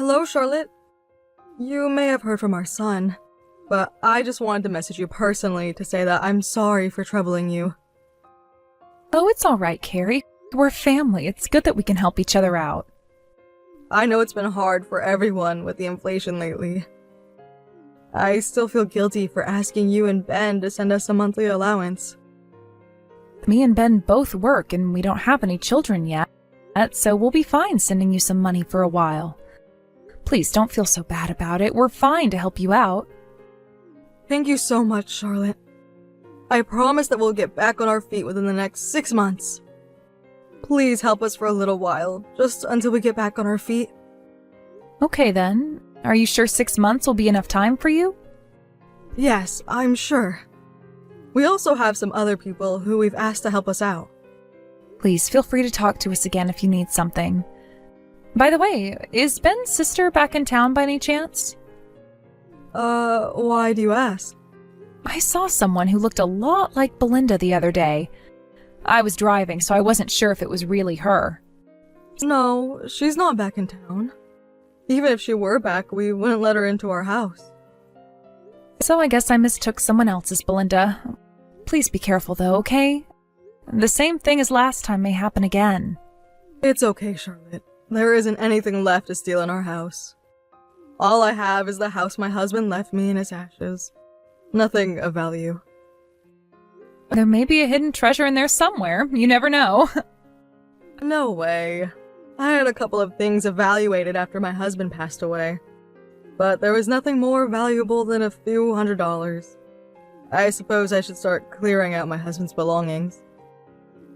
Hello, Charlotte. You may have heard from our son, but I just wanted to message you personally to say that I'm sorry for troubling you. Oh, it's all right, Carrie. We're family. It's good that we can help each other out. I know it's been hard for everyone with the inflation lately. I still feel guilty for asking you and Ben to send us a monthly allowance. Me and Ben both work and we don't have any children yet, so we'll be fine sending you some money for a while. Please don't feel so bad about it. We're fine to help you out. Thank you so much, Charlotte. I promise that we'll get back on our feet within the next 6 months. Please help us for a little while, just until we get back on our feet. Okay then. Are you sure 6 months will be enough time for you? Yes, I'm sure. We also have some other people who we've asked to help us out. Please feel free to talk to us again if you need something. By the way, is Ben's sister back in town by any chance? Why do you ask? I saw someone who looked a lot like Belinda the other day. I was driving, so I wasn't sure if it was really her. No, she's not back in town. Even if she were back, we wouldn't let her into our house. So I guess I mistook someone else's Belinda. Please be careful though, okay? The same thing as last time may happen again. It's okay, Charlotte. There isn't anything left to steal in our house. All I have is the house my husband left me in his ashes. Nothing of value. There may be a hidden treasure in there somewhere. You never know. No way. I had a couple of things evaluated after my husband passed away. But there was nothing more valuable than a few $100s. I suppose I should start clearing out my husband's belongings.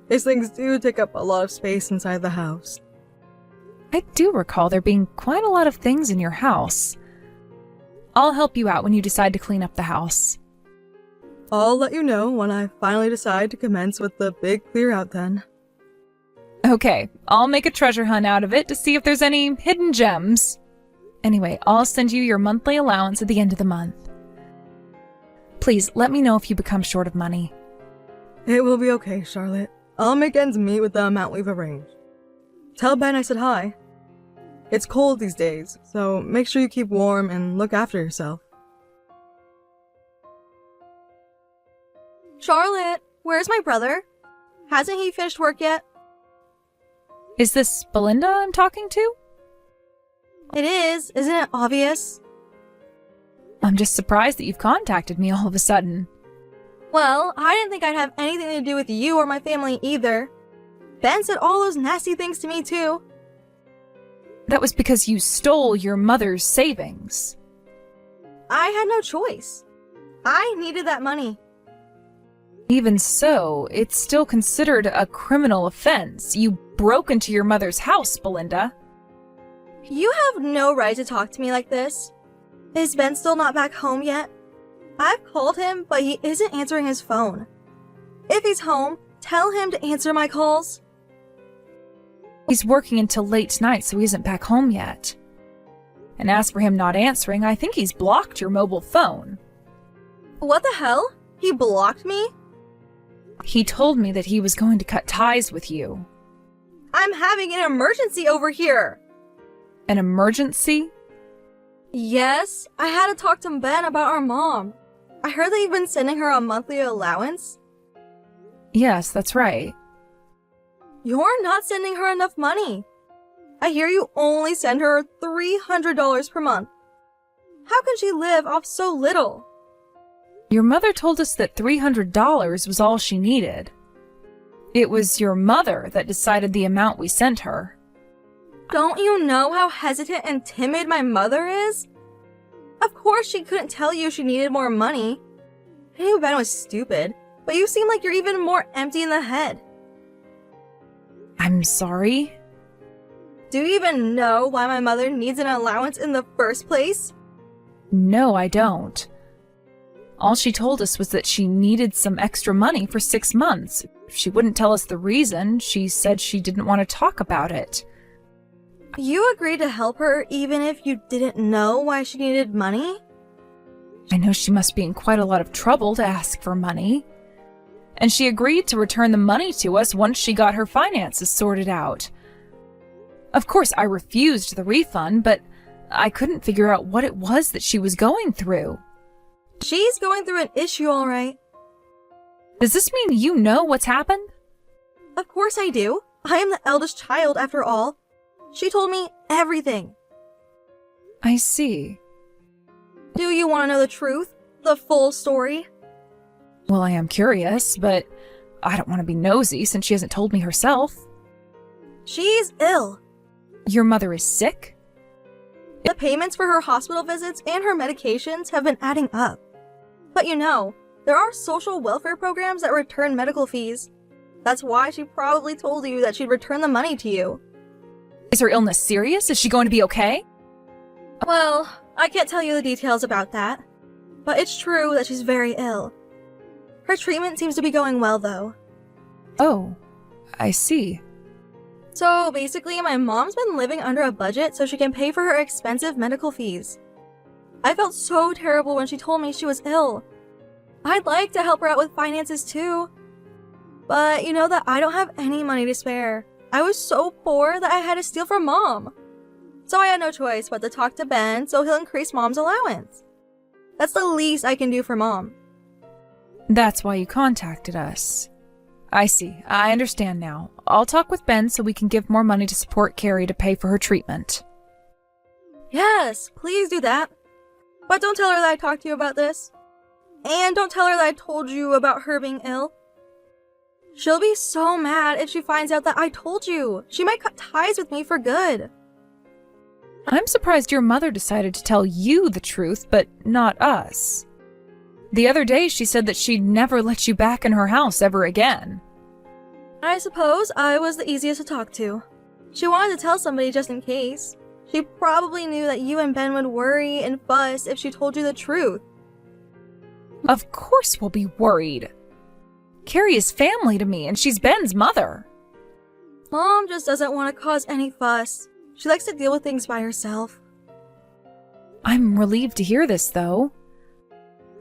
His things do take up a lot of space inside the house. I do recall there being quite a lot of things in your house. I'll help you out when you decide to clean up the house. I'll let you know when I finally decide to commence with the big clear out then. Okay, I'll make a treasure hunt out of it to see if there's any hidden gems. Anyway, I'll send you your monthly allowance at the end of the month. Please, let me know if you become short of money. It will be okay, Charlotte. I'll make ends meet with the amount we've arranged. Tell Ben I said hi. It's cold these days, so make sure you keep warm and look after yourself. Charlotte, where's my brother? Hasn't he finished work yet? Is this Belinda I'm talking to? It is, isn't it obvious? I'm just surprised that you've contacted me all of a sudden. Well, I didn't think I'd have anything to do with you or my family either. Ben said all those nasty things to me too. That was because you stole your mother's savings. I had no choice. I needed that money. Even so, it's still considered a criminal offense. You broke into your mother's house, Belinda. You have no right to talk to me like this. Is Ben still not back home yet? I've called him, but he isn't answering his phone. If he's home, tell him to answer my calls. He's working until late tonight, so he isn't back home yet. And as for him not answering, I think he's blocked your mobile phone. What the hell? He blocked me? He told me that he was going to cut ties with you. I'm having an emergency over here. An emergency? Yes, I had to talk to Ben about our mom. I heard that you've been sending her a monthly allowance. Yes, that's right. You're not sending her enough money. I hear you only send her $300 per month. How can she live off so little? Your mother told us that $300 was all she needed. It was your mother that decided the amount we sent her. Don't you know how hesitant and timid my mother is? Of course she couldn't tell you she needed more money. I knew Ben was stupid, but you seem like you're even more empty in the head. I'm sorry. Do you even know why my mother needs an allowance in the first place? No, I don't. All she told us was that she needed some extra money for 6 months. She wouldn't tell us the reason. She said she didn't want to talk about it. You agreed to help her even if you didn't know why she needed money? I know she must be in quite a lot of trouble to ask for money. And she agreed to return the money to us once she got her finances sorted out. Of course, I refused the refund, but I couldn't figure out what it was that she was going through. She's going through an issue, alright. Does this mean you know what's happened? Of course I do. I am the eldest child, after all. She told me everything. I see. Do you want to know the truth? The full story? Well, I am curious, but I don't want to be nosy since she hasn't told me herself. She's ill. Your mother is sick? The payments for her hospital visits and her medications have been adding up. But you know, there are social welfare programs that return medical fees. That's why she probably told you that she'd return the money to you. Is her illness serious? Is she going to be okay? Well, I can't tell you the details about that. But it's true that she's very ill. Her treatment seems to be going well, though. Oh, I see. So basically, my mom's been living under a budget so she can pay for her expensive medical fees. I felt so terrible when she told me she was ill. I'd like to help her out with finances too. But you know that I don't have any money to spare. I was so poor that I had to steal from Mom. So I had no choice but to talk to Ben so he'll increase Mom's allowance. That's the least I can do for Mom. That's why you contacted us. I see. I understand now. I'll talk with Ben so we can give more money to support Carrie to pay for her treatment. Yes, please do that. But don't tell her that I talked to you about this. And don't tell her that I told you about her being ill. She'll be so mad if she finds out that I told you. She might cut ties with me for good. I'm surprised your mother decided to tell you the truth, but not us. The other day she said that she'd never let you back in her house ever again. I suppose I was the easiest to talk to. She wanted to tell somebody just in case. She probably knew that you and Ben would worry and fuss if she told you the truth. Of course we'll be worried. Carrie is family to me, and she's Ben's mother. Mom just doesn't want to cause any fuss. She likes to deal with things by herself. I'm relieved to hear this, though.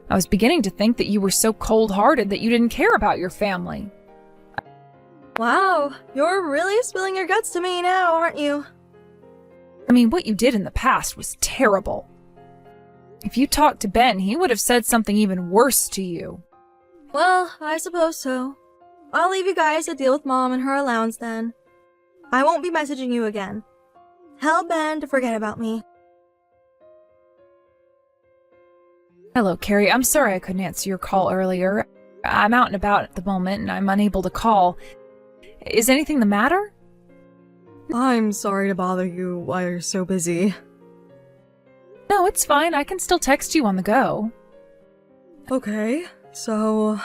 I was beginning to think that you were so cold-hearted that you didn't care about your family. Wow, you're really spilling your guts to me now, aren't you? I mean, what you did in the past was terrible. If you talked to Ben, he would have said something even worse to you. Well, I suppose so. I'll leave you guys to deal with Mom and her allowance then. I won't be messaging you again. Tell Ben to forget about me. Hello, Carrie. I'm sorry I couldn't answer your call earlier. I'm out and about at the moment, and I'm unable to call. Is anything the matter? I'm sorry to bother you while you're so busy. No, it's fine. I can still text you on the go. Okay, so,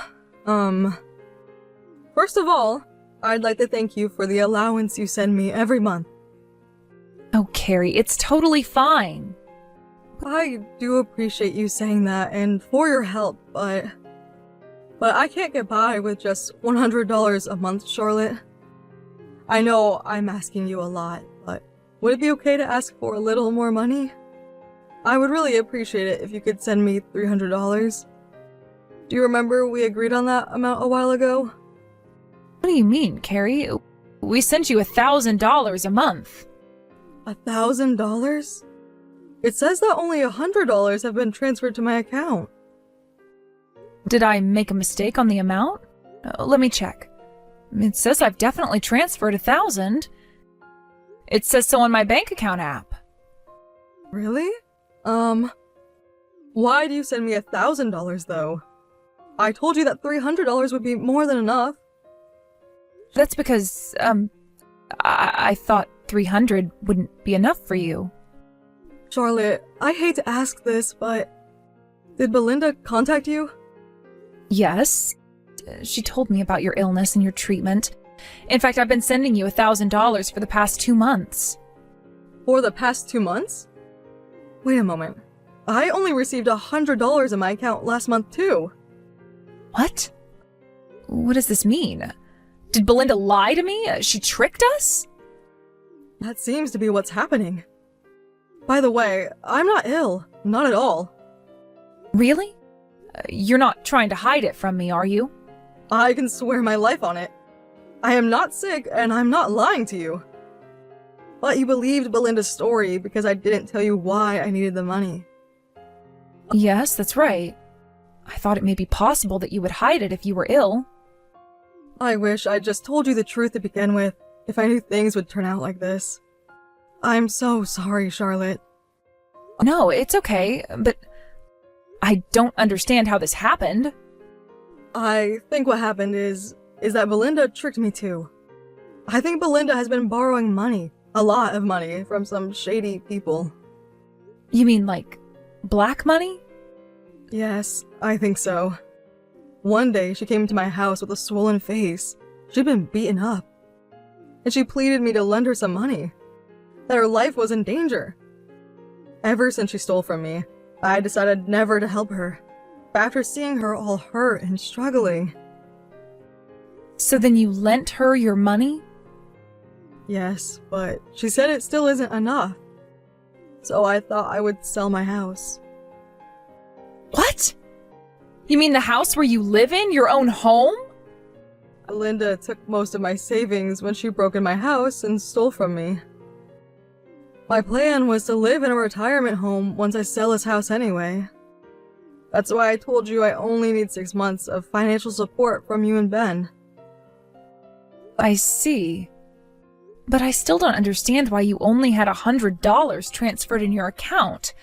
first of all, I'd like to thank you for the allowance you send me every month. Oh, Carrie, it's totally fine. I do appreciate you saying that and for your help, but I can't get by with just $100 a month, Charlotte. I know I'm asking you a lot, but would it be okay to ask for a little more money? I would really appreciate it if you could send me $300. Do you remember we agreed on that amount a while ago? What do you mean, Carrie? We sent you $1,000 a month. $1,000? It says that only $100 have been transferred to my account. Did I make a mistake on the amount? Let me check. It says I've definitely transferred $1,000. It says so on my bank account app. Really? Why do you send me $1,000 though? I told you that $300 would be more than enough. That's because, I thought 300 wouldn't be enough for you. Charlotte, I hate to ask this, but did Belinda contact you? Yes. She told me about your illness and your treatment. In fact, I've been sending you $1,000 for the past 2 months. For the past 2 months? Wait a moment. I only received $100 in my account last month too. What? What does this mean? Did Belinda lie to me? She tricked us? That seems to be what's happening. By the way, I'm not ill. Not at all. Really? You're not trying to hide it from me, are you? I can swear my life on it. I am not sick, and I'm not lying to you. But you believed Belinda's story because I didn't tell you why I needed the money. Yes, that's right. I thought it may be possible that you would hide it if you were ill. I wish I'd just told you the truth to begin with, if I knew things would turn out like this. I'm so sorry, Charlotte. No, it's okay, but I don't understand how this happened. I think what happened is that Belinda tricked me too. I think Belinda has been borrowing money, a lot of money, from some shady people. You mean like black money? Yes, I think so. One day she came to my house with a swollen face. She'd been beaten up. And she pleaded me to lend her some money, that her life was in danger. Ever since she stole from me, I decided never to help her. But after seeing her all hurt and struggling... So then you lent her your money? Yes, but she said it still isn't enough. So I thought I would sell my house. What? You mean the house where you live in? Your own home? Belinda took most of my savings when she broke in my house and stole from me. My plan was to live in a retirement home once I sell this house anyway. That's why I told you I only need 6 months of financial support from you and Ben. I see. But I still don't understand why you only had $100 transferred in your account.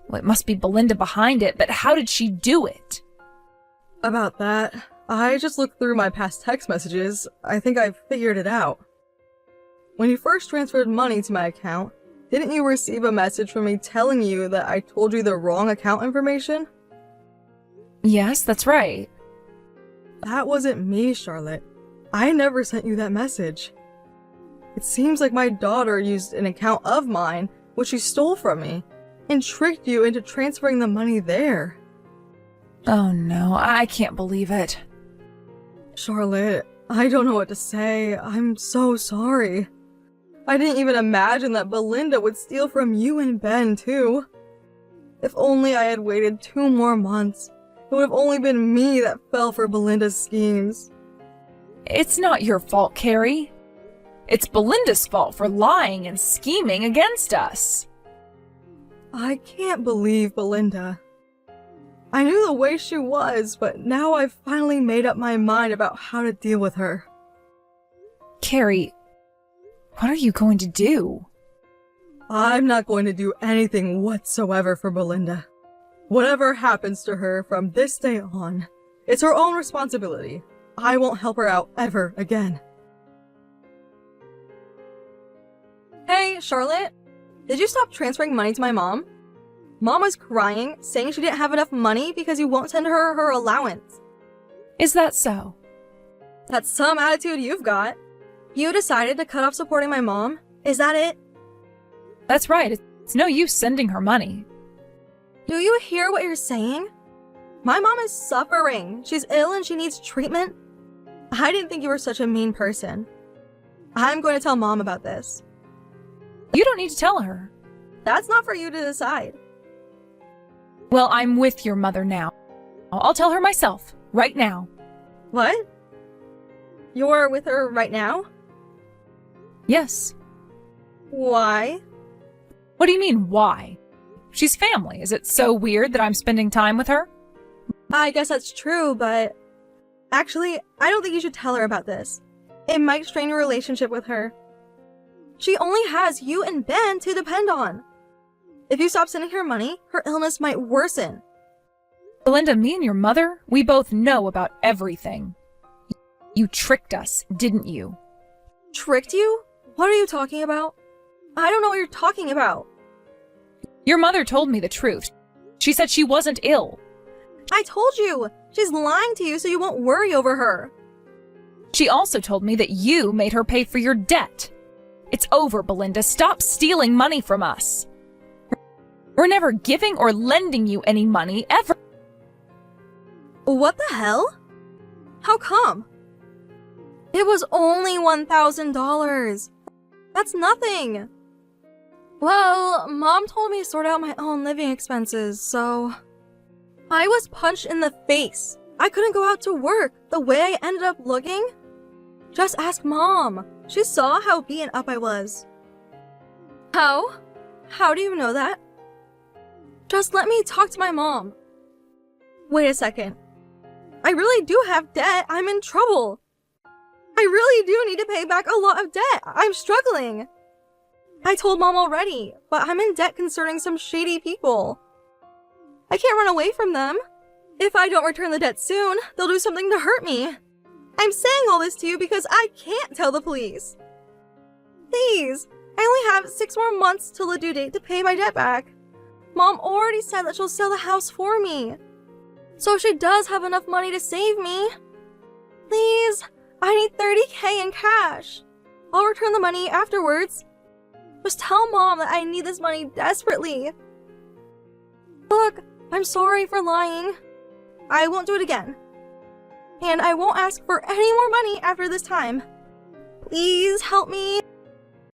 Well, it must be Belinda behind it, but how did she do it? About that, I just looked through my past text messages. I think I figured it out. When you first transferred money to my account, didn't you receive a message from me telling you that I told you the wrong account information? Yes, that's right. That wasn't me, Charlotte. I never sent you that message. It seems like my daughter used an account of mine, which she stole from me, and tricked you into transferring the money there. Oh no, I can't believe it. Charlotte, I don't know what to say. I'm so sorry. I didn't even imagine that Belinda would steal from you and Ben, too. If only I had waited 2 more months, it would have only been me that fell for Belinda's schemes. It's not your fault, Carrie. It's Belinda's fault for lying and scheming against us. I can't believe Belinda. I knew the way she was, but now I've finally made up my mind about how to deal with her. Carrie, what are you going to do? I'm not going to do anything whatsoever for Belinda. Whatever happens to her from this day on, it's her own responsibility. I won't help her out ever again. Hey, Charlotte. Did you stop transferring money to my mom? Mom was crying, saying she didn't have enough money because you won't send her her allowance. Is that so? That's some attitude you've got. You decided to cut off supporting my mom? Is that it? That's right. It's no use sending her money. Do you hear what you're saying? My mom is suffering. She's ill and she needs treatment. I didn't think you were such a mean person. I'm going to tell Mom about this. You don't need to tell her. That's not for you to decide. Well, I'm with your mother now. I'll tell her myself, right now. What? You're with her right now? Yes. Why? What do you mean, why? She's family. Is it so weird that I'm spending time with her? I guess that's true, but... Actually, I don't think you should tell her about this. It might strain your relationship with her. She only has you and Ben to depend on. If you stop sending her money, her illness might worsen. Belinda, me and your mother, we both know about everything. You tricked us, didn't you? Tricked you? What are you talking about? I don't know what you're talking about. Your mother told me the truth. She said she wasn't ill. I told you! She's lying to you so you won't worry over her. She also told me that you made her pay for your debt. It's over, Belinda. Stop stealing money from us. We're never giving or lending you any money, ever. What the hell? How come? It was only $1,000. That's nothing. Well, Mom told me to sort out my own living expenses, so... I was punched in the face. I couldn't go out to work the way I ended up looking. Just ask Mom. She saw how beaten up I was. How? How do you know that? Just let me talk to my mom. Wait a second. I really do have debt. I'm in trouble. I really do need to pay back a lot of debt. I'm struggling. I told Mom already, but I'm in debt concerning some shady people. I can't run away from them. If I don't return the debt soon, they'll do something to hurt me. I'm saying all this to you because I can't tell the police. Please, I only have 6 more months till the due date to pay my debt back. Mom already said that she'll sell the house for me. So she does have enough money to save me. Please, I need $30K in cash. I'll return the money afterwards. Just tell Mom that I need this money desperately. Look, I'm sorry for lying. I won't do it again. And I won't ask for any more money after this time. Please help me.